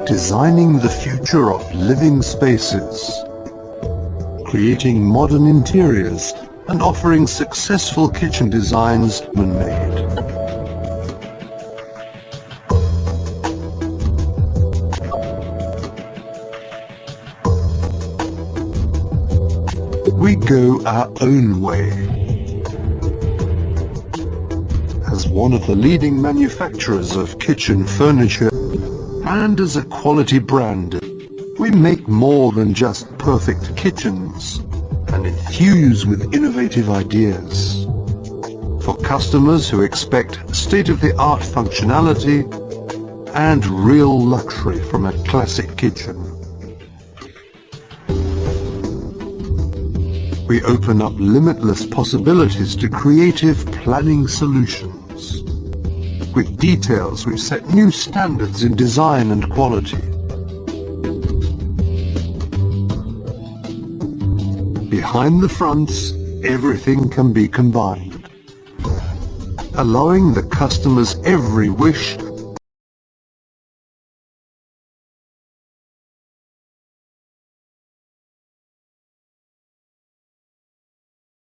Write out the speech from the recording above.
Designing the future of living spaces, creating modern interiors and offering successful kitchen designs man-made. We go our own way. As one of the leading manufacturers of kitchen furniture and as a quality brand, we make more than just perfect kitchens and infuse with innovative ideas. For customers who expect state-of-the-art functionality and real luxury from a classic kitchen. We open up limitless possibilities to creative planning solutions. With details which set new standards in design and quality. Behind the fronts, everything can be combined, allowing the customer's every wish